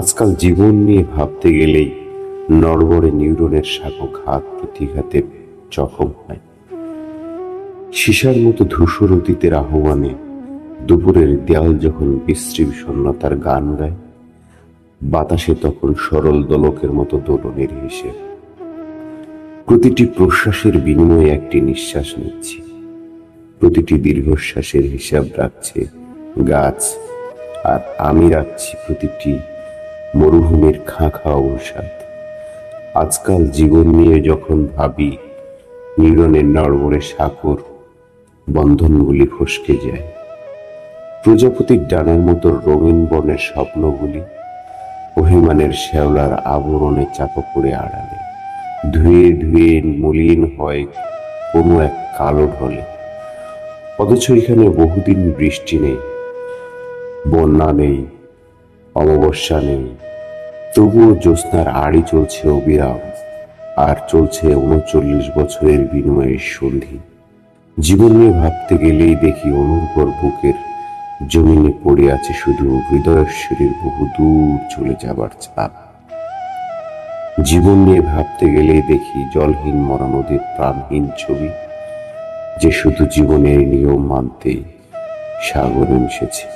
আজকাল জীবন নিয়ে ভাবতে গেলেই নড়বড়ে নিউরনের শাখো ঘাত প্রতিঘাতে জখম হয়। সীসার মতো ধূসর অতীতের আহ্বানে দুপুরের দেয়াল যখন বিশ্রী বিষণ্ণতার গান গায়, বাতাসে তখন সরল দোলকের মতো দোলনের হিসেব। প্রতিটি প্রশ্বাসের বিনিময়ে একটি নিঃশ্বাস নিচ্ছি, প্রতিটি দীর্ঘশ্বাসের হিসাব রাখছে গাছ, আর আমি রাখছি প্রতিটি মরুভূমির খাঁ খাঁ অবসাদ। আজকাল জীবন নিয়ে যখন ভাবি, নিউরনের নড়বড়ে সাঁকোর বন্ধনগুলি ফসকে যায়। প্রজাপতির ডানার মতো রঙিন বর্ণের স্বপ্নগুলি অভিমানের শ্যাওলার আবরণে চাপা পড়ে আড়ালে ধুয়ে ধুয়ে মলিন হয় কোনো এক কালো ঢলে। অথচ এখানে বহুদিন বৃষ্টি নেই, বন্যা নেই, অমাবস্যা নেই, তবুও জ্যোৎস্নার আড়ি চলছে অবিরাম, আর চলছে ৩৯ বছরের বিনিময়ের সন্ধি। জীবন নিয়ে ভাবতে গেলেই দেখি অনুর্বর বুকের জমিনে পড়ে আছে শুধু হৃদয়েশ্বরীর বহু দূর চলে যাবার ছাপ। জীবন নিয়ে ভাবতে গেলেই দেখি জলহীন মরা নদীর প্রাণহীন ছবি, যে শুধু জীবনের নিয়ম মানতেই সাগরে মিশেছে।